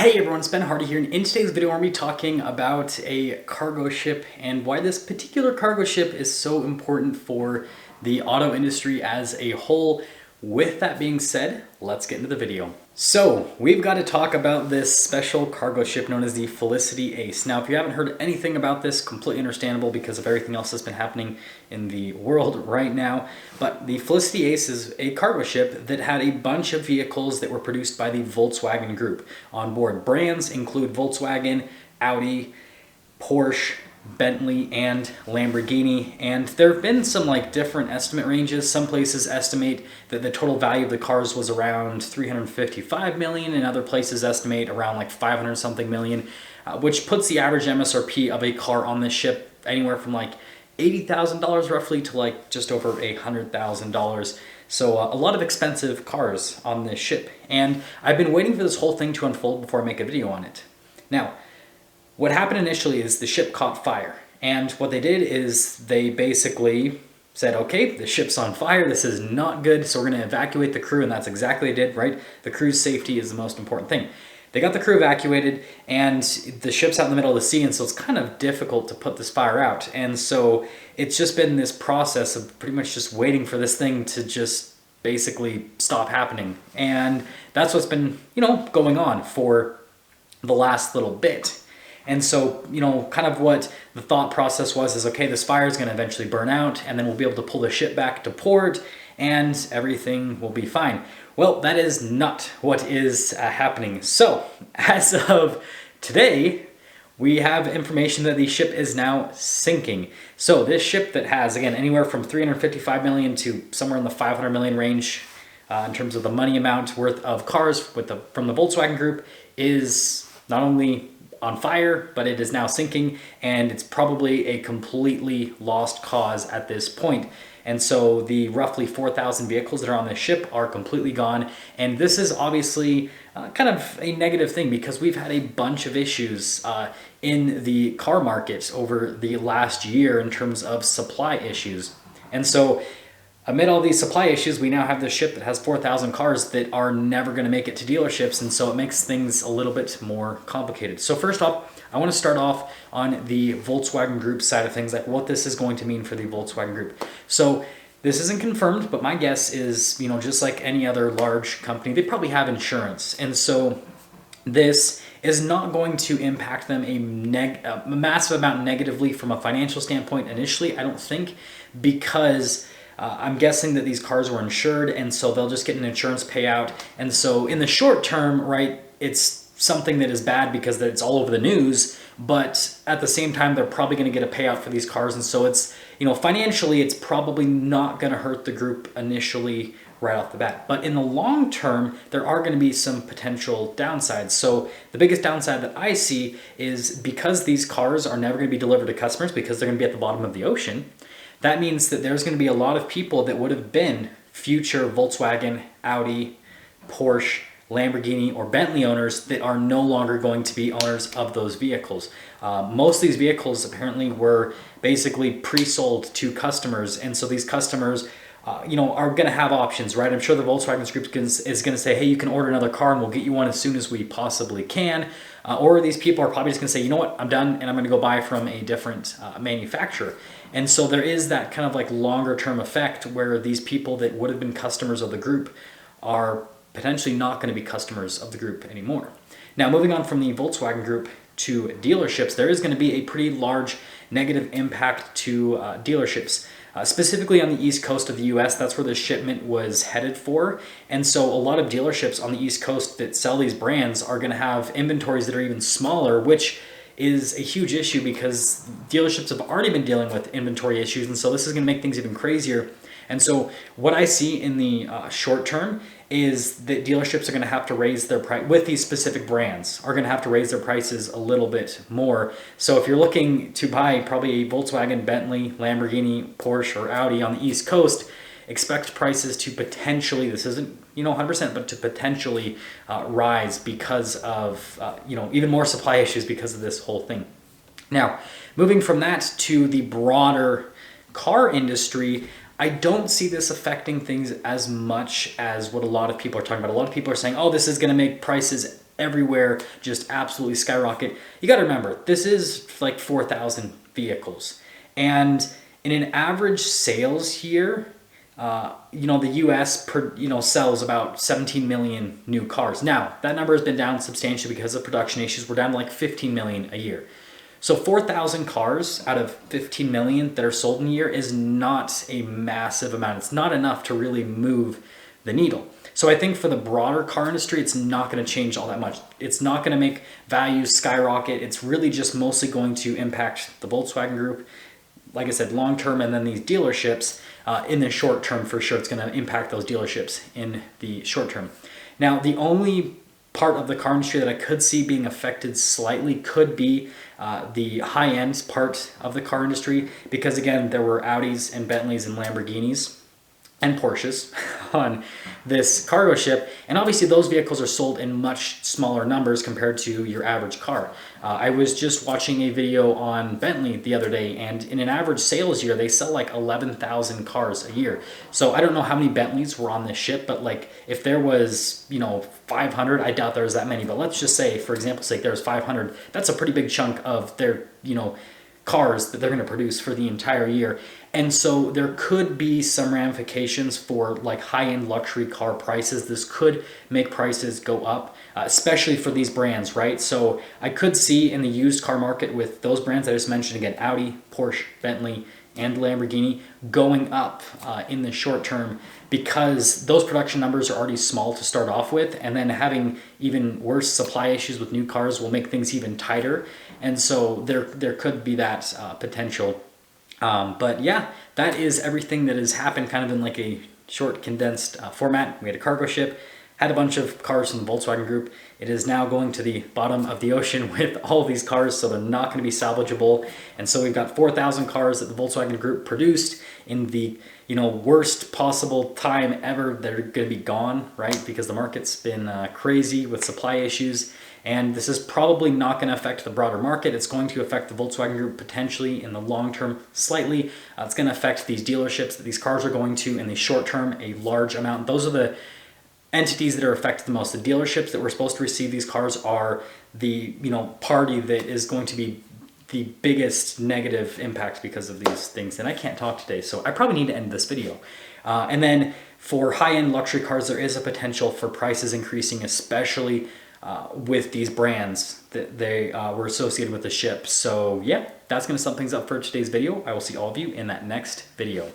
Hey everyone, it's Ben Hardy here, and in today's video we're going to be talking about a cargo ship and why this particular cargo ship is so important for the auto industry as a whole. With that being said, let's get into the video. So, we've got to talk about this special cargo ship known as the Felicity Ace. Now, if you haven't heard anything about this, completely understandable because of everything else that's been happening in the world right now. But the Felicity Ace is a cargo ship that had a bunch of vehicles that were produced by the Volkswagen Group on board. Brands include Volkswagen, Audi, Porsche, Bentley, and Lamborghini, and there have been some different estimate ranges. Some places estimate that the total value of the cars was around 355 million, and other places estimate around 500 something million, which puts the average MSRP of a car on this ship anywhere from $80,000 roughly to just over $100,000. So a lot of expensive cars on this ship, and I've been waiting for this whole thing to unfold before I make a video on it. Now, what happened initially is the ship caught fire, and what they did is they basically said, okay, the ship's on fire, this is not good, so we're going to evacuate the crew, and that's exactly what they did, right? The crew's safety is the most important thing. They got the crew evacuated, and the ship's out in the middle of the sea, and so it's kind of difficult to put this fire out, and so it's just been this process of pretty much just waiting for this thing to just basically stop happening, and that's what's been, going on for the last little bit. And so, kind of what the thought process was is, okay, this fire is going to eventually burn out, and then we'll be able to pull the ship back to port, and everything will be fine. Well, that is not what is happening. So, as of today, we have information that the ship is now sinking. So, this ship that has, again, anywhere from 355 million to somewhere in the 500 million range in terms of the money amount worth of cars from the Volkswagen Group is not only on fire, but it is now sinking, and it's probably a completely lost cause at this point. And so the roughly 4,000 vehicles that are on this ship are completely gone, and this is obviously kind of a negative thing because we've had a bunch of issues in the car market over the last year in terms of supply issues. And so amid all these supply issues, we now have this ship that has 4,000 cars that are never going to make it to dealerships, and so it makes things a little bit more complicated. So first off, I want to start off on the Volkswagen Group side of things, what this is going to mean for the Volkswagen Group. So this isn't confirmed, but my guess is, just like any other large company, they probably have insurance, and so this is not going to impact them a massive amount negatively from a financial standpoint initially, I don't think, because I'm guessing that these cars were insured, and so they'll just get an insurance payout. And so in the short term, right, it's something that is bad because it's all over the news, but at the same time, they're probably going to get a payout for these cars. And so it's, financially, it's probably not going to hurt the group initially right off the bat. But in the long term, there are going to be some potential downsides. So the biggest downside that I see is because these cars are never going to be delivered to customers because they're going to be at the bottom of the ocean. That means that there's going to be a lot of people that would have been future Volkswagen, Audi, Porsche, Lamborghini, or Bentley owners that are no longer going to be owners of those vehicles. Most of these vehicles apparently were basically pre-sold to customers, and so these customers are going to have options, right? I'm sure the Volkswagen Group is going to say, hey, you can order another car and we'll get you one as soon as we possibly can. Or these people are probably just going to say, you know what, I'm done and I'm going to go buy from a different manufacturer. And so there is that kind of longer term effect where these people that would have been customers of the group are potentially not going to be customers of the group anymore. Now, moving on from the Volkswagen Group to dealerships, there is going to be a pretty large negative impact to dealerships. Specifically on the east coast of the US, that's where the shipment was headed for. And so a lot of dealerships on the east coast that sell these brands are going to have inventories that are even smaller, which is a huge issue because dealerships have already been dealing with inventory issues, and so this is going to make things even crazier. And so what I see in the short term is that dealerships are going to have to raise their price with these specific brands, are going to have to raise their prices a little bit more. So if you're looking to buy probably a Volkswagen, Bentley, Lamborghini, Porsche, or Audi on the East Coast, expect prices to potentially, this isn't 100%, but to potentially rise because of even more supply issues because of this whole thing. Now, moving from that to the broader car industry, I don't see this affecting things as much as what a lot of people are talking about. A lot of people are saying, oh, this is going to make prices everywhere just absolutely skyrocket. You got to remember, this is like 4,000 vehicles. And in an average sales year, the US sells about 17 million new cars. Now, that number has been down substantially because of production issues. We're down to like 15 million a year. So 4,000 cars out of 15 million that are sold in a year is not a massive amount. It's not enough to really move the needle. So I think for the broader car industry, it's not going to change all that much. It's not going to make values skyrocket. It's really just mostly going to impact the Volkswagen Group, like I said, long term, and then these dealerships in the short term. For sure, it's going to impact those dealerships in the short term. Now, the only part of the car industry that I could see being affected slightly could be the high-end part of the car industry, because again, there were Audis and Bentleys and Lamborghinis and Porsches on this cargo ship, and obviously those vehicles are sold in much smaller numbers compared to your average car. I was just watching a video on Bentley the other day, and in an average sales year, they sell like 11,000 cars a year. So I don't know how many Bentleys were on this ship, but like if there was, 500, I doubt there was that many, but let's just say, for example's sake, there's 500, that's a pretty big chunk of their, cars that they're going to produce for the entire year. And so there could be some ramifications for like high-end luxury car prices. This could make prices go up, especially for these brands, right? So I could see in the used car market with those brands I just mentioned, again, Audi, Porsche, Bentley, and Lamborghini, going up in the short term, because those production numbers are already small to start off with, and then having even worse supply issues with new cars will make things even tighter. And so there could be that potential. But yeah, that is everything that has happened kind of in like a short condensed format. We had a cargo ship, had a bunch of cars from the Volkswagen Group. It is now going to the bottom of the ocean with all of these cars, so they're not going to be salvageable. And so we've got 4,000 cars that the Volkswagen Group produced in the worst possible time ever. They're going to be gone, right? Because the market's been crazy with supply issues. And this is probably not going to affect the broader market. It's going to affect the Volkswagen Group potentially in the long term slightly. It's going to affect these dealerships that these cars are going to in the short term a large amount. Those are the entities that are affected the most. The dealerships that were supposed to receive these cars are the party that is going to be the biggest negative impact because of these things. And I can't talk today, so I probably need to end this video. And then for high-end luxury cars, there is a potential for prices increasing, especially with these brands that they were associated with the ship. So yeah, that's going to sum things up for today's video. I will see all of you in that next video.